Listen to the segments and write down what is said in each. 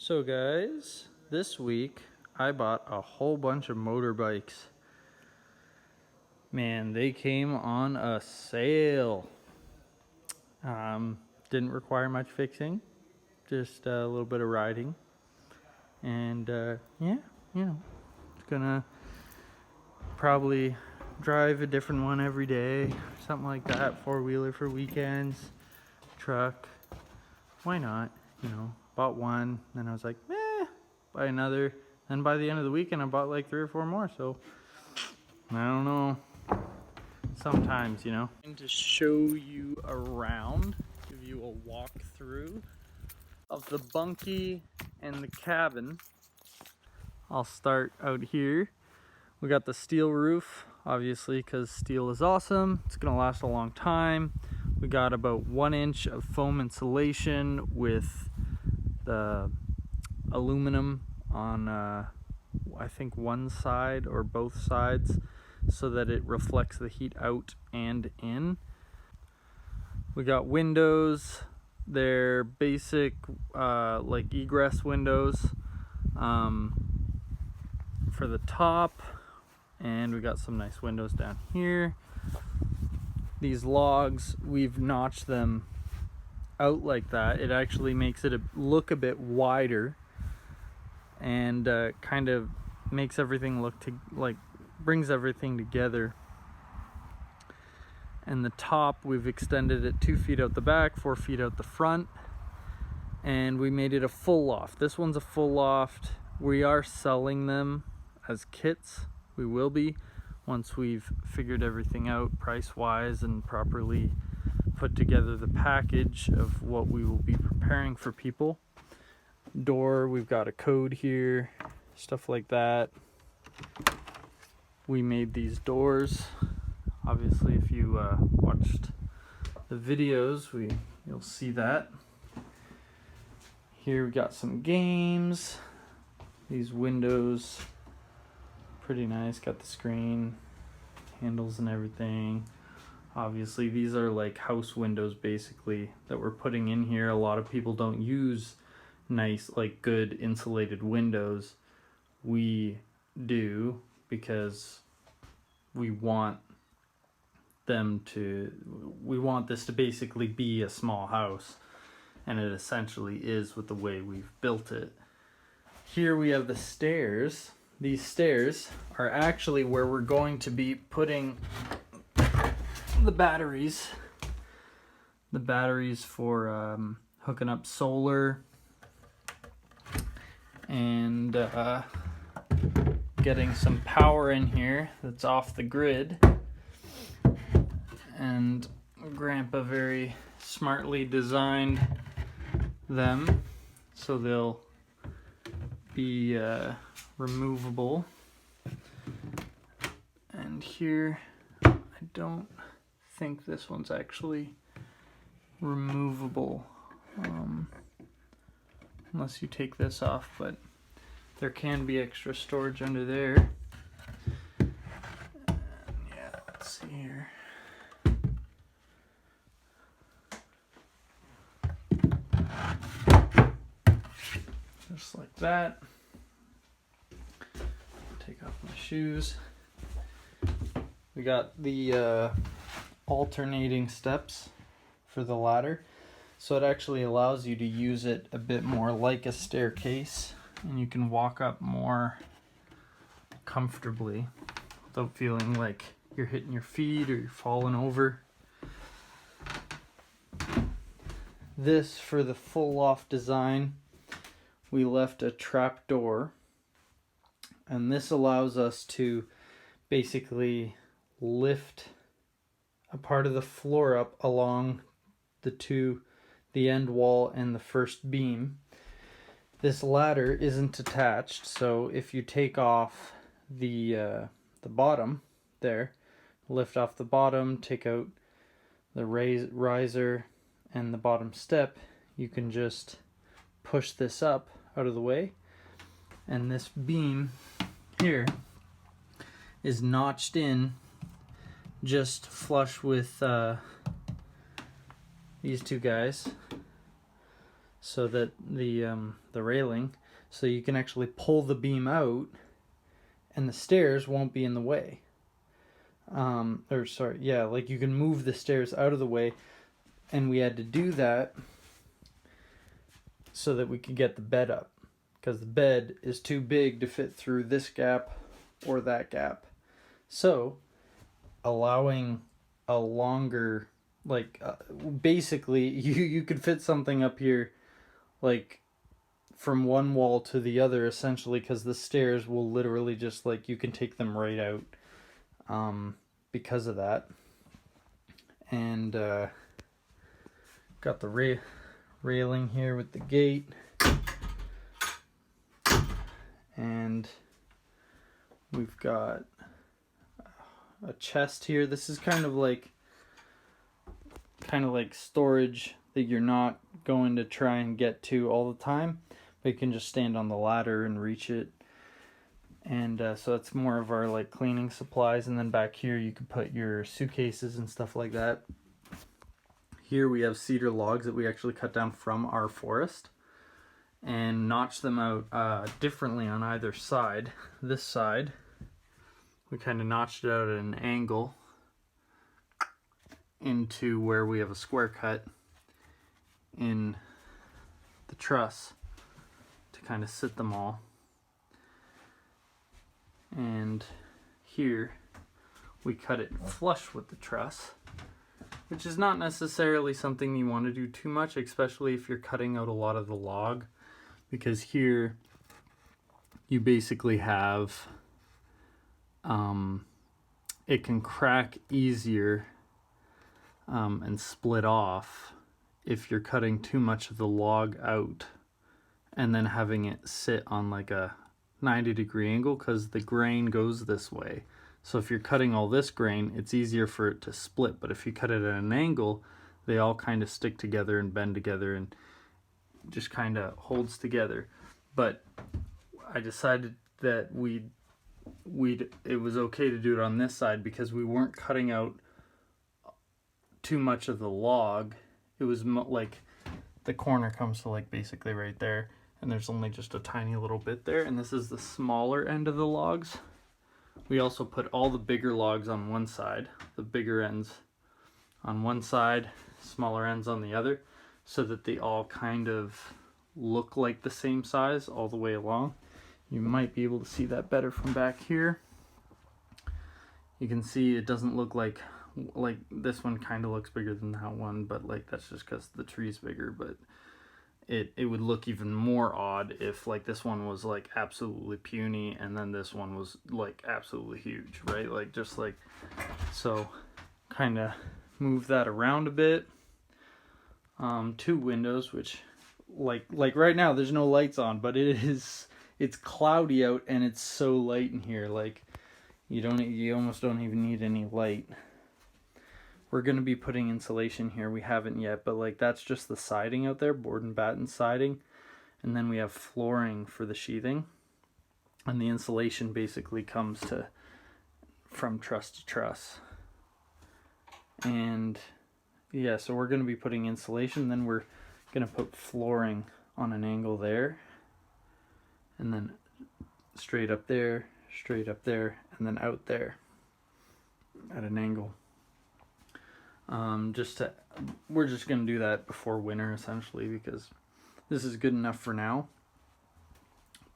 So guys, this week I bought a whole bunch of motorbikes. Man, they came on a sale. Didn't require much fixing, just a little bit of riding. And yeah, it's gonna probably drive a different one every day, something like that. Four-wheeler for weekends, truck, why not, bought one, then I was like, buy another, and by the end of the weekend I bought like 3 or 4 more, so I don't know, sometimes, And to show you around, give you a walkthrough of the bunkie and the cabin. I'll start out here. We got the steel roof, obviously, because steel is awesome. It's gonna last a long time. We got about 1 inch of foam insulation with the aluminum on I think one side or both sides, so that it reflects the heat out and in. We got windows. They're basic like egress windows for the top, and we got some nice windows down here. These logs, we've notched them out like that. It actually makes it look a bit wider, and kind of makes everything look brings everything together. And the top, we've extended it 2 feet out the back, 4 feet out the front, and we made it a full loft. This one's a full loft. We are selling them as kits. We will be, once we've figured everything out price-wise and properly put together the package of what we will be preparing for people. Door, we've got a code here, stuff like that. We made these doors. Obviously, if you watched the videos, you'll see that. Here we got some games. These windows, pretty nice. Got the screen, handles and everything. Obviously, these are like house windows basically that we're putting in here. A lot of people don't use nice, like good insulated windows. We do, because we want this to basically be a small house, and it essentially is with the way we've built it. Here we have the stairs. These stairs are actually where we're going to be putting the batteries. The batteries for hooking up solar and getting some power in here that's off the grid. And Grandpa very smartly designed them so they'll be removable. And here, I don't think this one's actually removable, unless you take this off, but there can be extra storage under there. And yeah, let's see here. Just like that. Take off my shoes. We got the alternating steps for the ladder, so it actually allows you to use it a bit more like a staircase, and you can walk up more comfortably without feeling like you're hitting your feet or you're falling over. This, for the full loft design, we left a trap door, and this allows us to basically lift a part of the floor up along the end wall and the first beam. This ladder isn't attached, so if you take off the bottom there, lift off the bottom, take out the riser and the bottom step, you can just push this up out of the way, and this beam here is notched in just flush with these two guys, so that the railing, so you can actually pull the beam out and the stairs won't be in the way. Or sorry, yeah, like you can move the stairs out of the way, and we had to do that so that we could get the bed up, because the bed is too big to fit through this gap or that gap. So allowing a longer, like basically you could fit something up here like from one wall to the other essentially, because the stairs will literally just, like, you can take them right out because of that. And got the railing here with the gate, and we've got a chest here. This is kind of like storage that you're not going to try and get to all the time, but you can just stand on the ladder and reach it. And so that's more of our like cleaning supplies. And then back here you could put your suitcases and stuff like that. Here we have cedar logs that we actually cut down from our forest and notch them out differently on either side. This side, we kind of notched it out at an angle into where we have a square cut in the truss to kind of sit them all. And here we cut it flush with the truss, which is not necessarily something you want to do too much, especially if you're cutting out a lot of the log, because here you basically have it can crack easier and split off if you're cutting too much of the log out and then having it sit on like a 90-degree angle, because the grain goes this way. So if you're cutting all this grain, it's easier for it to split. But if you cut it at an angle, they all kind of stick together and bend together and just kind of holds together. But I decided that it was okay to do it on this side because we weren't cutting out too much of the log. It was like the corner comes to like basically right there, and there's only just a tiny little bit there, and this is the smaller end of the logs. We also put all the bigger logs on one side, the bigger ends on one side, smaller ends on the other, so that they all kind of look like the same size all the way along. You might be able to see that better from back here. You can see it doesn't look like this one kind of looks bigger than that one, but like that's just because the tree's bigger. But it would look even more odd if like this one was like absolutely puny and then this one was like absolutely huge, right? Like just like so, kind of move that around a bit. 2 windows, which like right now there's no lights on, but it's cloudy out and it's so light in here, like you almost don't even need any light. We're going to be putting insulation here. We haven't yet, but like that's just the siding out there, board and batten siding. And then we have flooring for the sheathing. And the insulation basically comes from truss to truss. And yeah, so we're going to be putting insulation, then we're going to put flooring on an angle there. And then straight up there, and then out there at an angle. We're just going to do that before winter essentially, because this is good enough for now,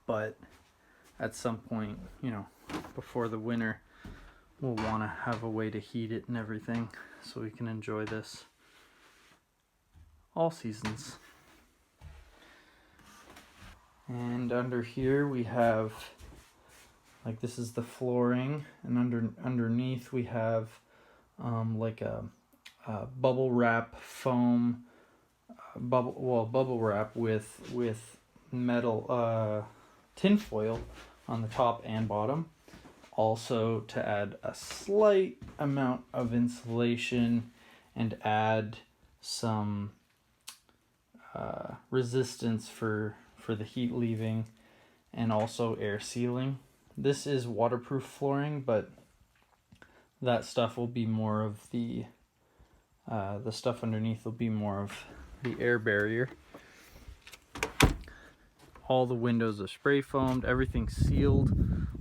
but at some point, before the winter, we'll want to have a way to heat it and everything so we can enjoy this all seasons. And under here we have, like, this is the flooring, and underneath we have like a bubble wrap foam, bubble wrap with metal tin foil on the top and bottom, also to add a slight amount of insulation and add some resistance for the heat leaving, and also air sealing. This is waterproof flooring, but that stuff will be more of the stuff underneath will be more of the air barrier. All the windows are spray foamed, everything's sealed,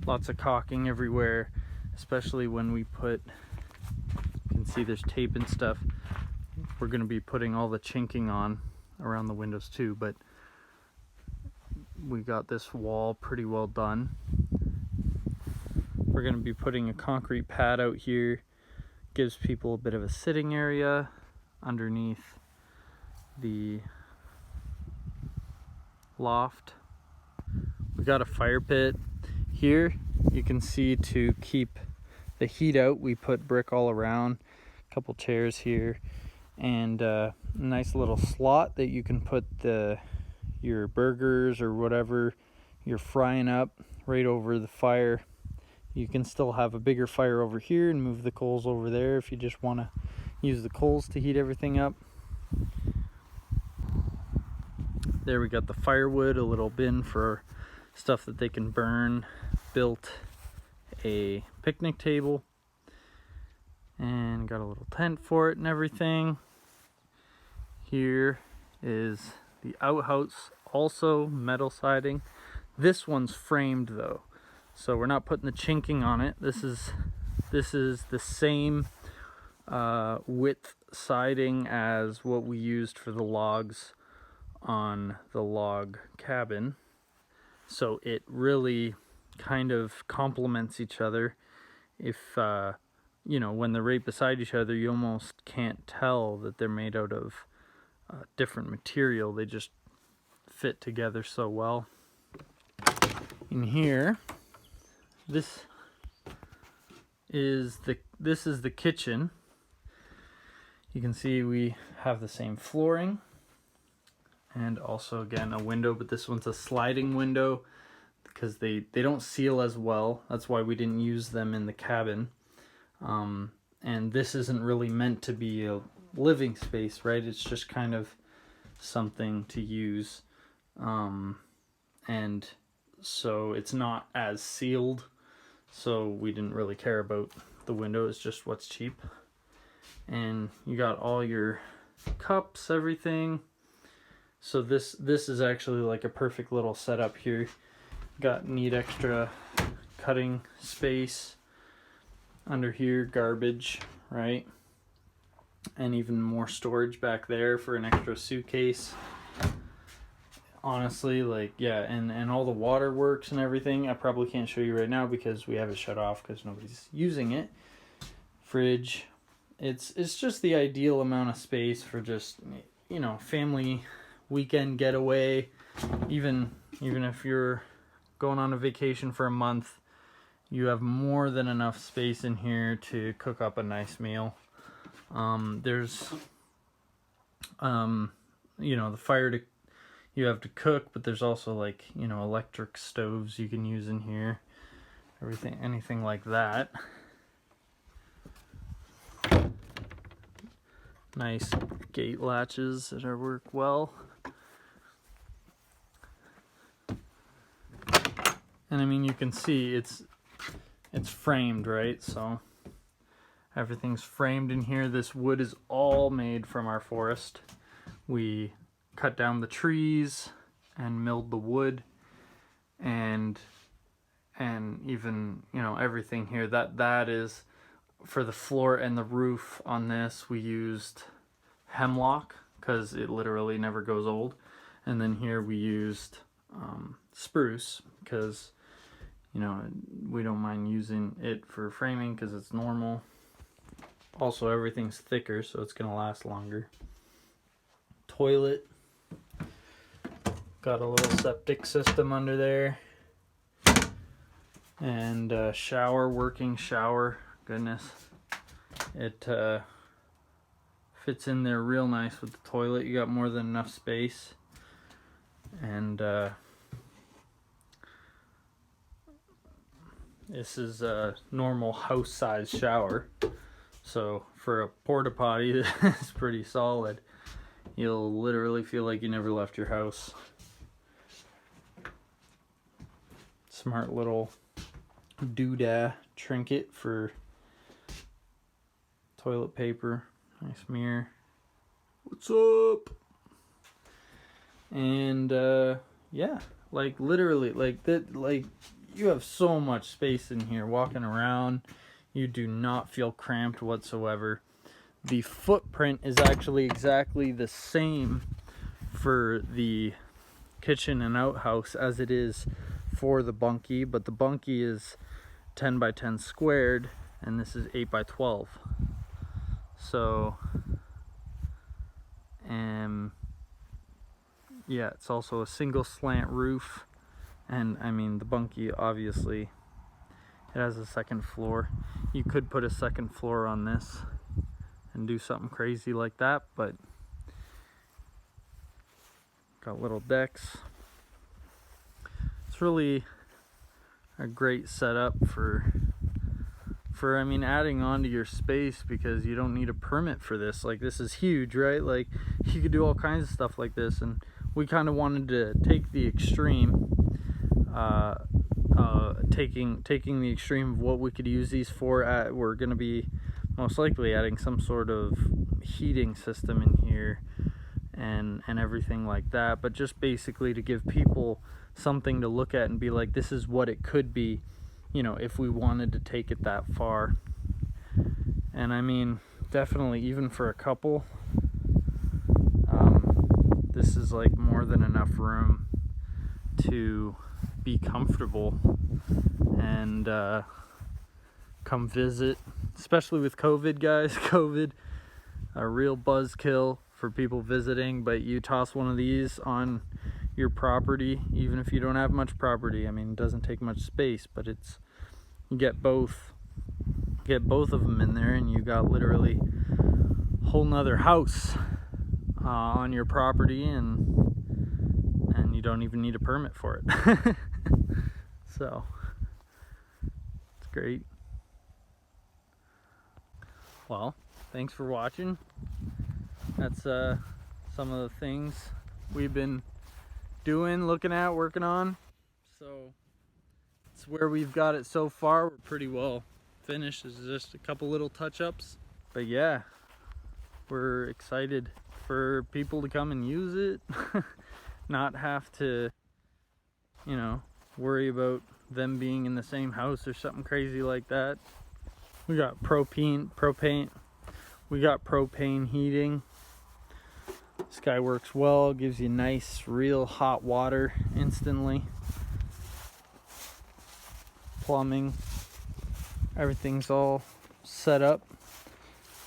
lots of caulking everywhere, especially when we put, you can see there's tape and stuff. We're going to be putting all the chinking on around the windows too, but we got this wall pretty well done. We're going to be putting a concrete pad out here, gives people a bit of a sitting area underneath the loft. We got a fire pit here. You can see, to keep the heat out, we put brick all around, a couple chairs here, and a nice little slot that you can put your burgers or whatever you're frying up right over the fire. You can still have a bigger fire over here and move the coals over there if you just want to use the coals to heat everything up. There we got the firewood, a little bin for stuff that they can burn. Built a picnic table and got a little tent for it and everything. Here is the outhouse, also metal siding. This one's framed though, so we're not putting the chinking on it. This is the same width siding as what we used for the logs on the log cabin, so it really kind of complements each other. If you know, when they're right beside each other, you almost can't tell that they're made out of different material. They just fit together so well. In here, this is the kitchen. You can see we have the same flooring, and also again a window, but this one's a sliding window because they don't seal as well. That's why we didn't use them in the cabin. And this isn't really meant to be a living space, right? It's just kind of something to use, and so it's not as sealed, so we didn't really care about the window. It's just what's cheap. And you got all your cups, everything. So this is actually like a perfect little setup here. Got neat extra cutting space under here, garbage, right? And even more storage back there for an extra suitcase. Honestly, like, yeah, and all the waterworks and everything. I probably can't show you right now because we have it shut off because nobody's using it. Fridge. It's just the ideal amount of space for just, you know, family weekend getaway. Even if you're going on a vacation for a month, you have more than enough space in here to cook up a nice meal. There's you know, the fire you have to cook, but there's also, like, you know, electric stoves you can use in here. Anything like that. Nice gate latches that work well. And I mean, you can see it's framed, right? So everything's framed in here. This wood is all made from our forest. We cut down the trees and milled the wood, and even, you know, everything here. That is for the floor and the roof. On this we used hemlock because it literally never goes old, and then here we used spruce because, you know, we don't mind using it for framing because it's normal. Also, everything's thicker, so it's gonna last longer. Toilet. Got a little septic system under there. And working shower. Goodness. It fits in there real nice with the toilet. You got more than enough space. And this is a normal house size shower. So for a porta potty, it's pretty solid. You'll literally feel like you never left your house. Smart little doodah trinket for toilet paper. Nice mirror. What's up? And yeah, Like literally, like that, like you have so much space in here walking around. You do not feel cramped whatsoever. The footprint is actually exactly the same for the kitchen and outhouse as it is for the bunkie, but the bunkie is 10 by 10 squared and this is 8 by 12. So yeah, it's also a single slant roof, and I mean the bunkie obviously it has a second floor. You could put a second floor on this and do something crazy like that, but got little decks. It's really a great setup for I mean adding on to your space, because you don't need a permit for this. Like this is huge, right? Like you could do all kinds of stuff like this, and we kind of wanted to take the extreme, taking the extreme of what we could use these for. We're going to be most likely adding some sort of heating system in here and everything like that, but just basically to give people something to look at and be like, this is what it could be, you know, if we wanted to take it that far. And I mean, definitely even for a couple, this is like more than enough room to be comfortable and come visit, especially with COVID, guys. COVID, a real buzzkill for people visiting, but you toss one of these on your property, even if you don't have much property. I mean, it doesn't take much space, but it's, you get both of them in there, and you got literally a whole nother house on your property, and you don't even need a permit for it. So it's great. Well, thanks for watching. That's some of the things we've been doing, looking at, working on. So it's where we've got it so far. We're pretty well finished. There's just a couple little touch-ups, but yeah, we're excited for people to come and use it. Not have to, you know, worry about them being in the same house or something crazy like that. We got propane, we got propane heating. This guy works well, gives you nice, real hot water instantly. Plumbing, everything's all set up,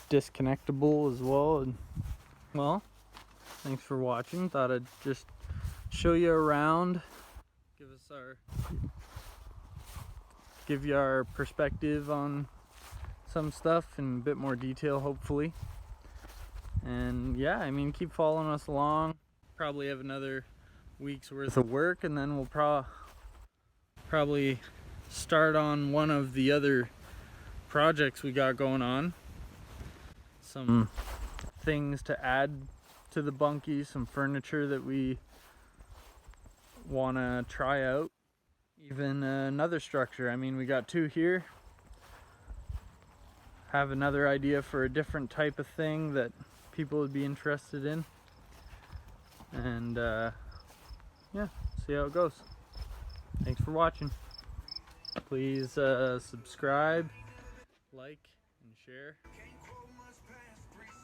disconnectable as well. And well, thanks for watching. Thought I'd just show you around, give you our perspective on some stuff in a bit more detail, hopefully. And yeah, I mean, keep following us along. Probably have another week's worth of work, and then we'll probably start on one of the other projects we got going on. Some things to add to the bunkie, some furniture that we want to try out, even another structure. I mean, we got two here. Have another idea for a different type of thing that people would be interested in, and yeah, see how it goes. Thanks for watching. Please subscribe, like, and share,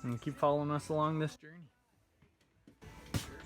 and keep following us along this journey.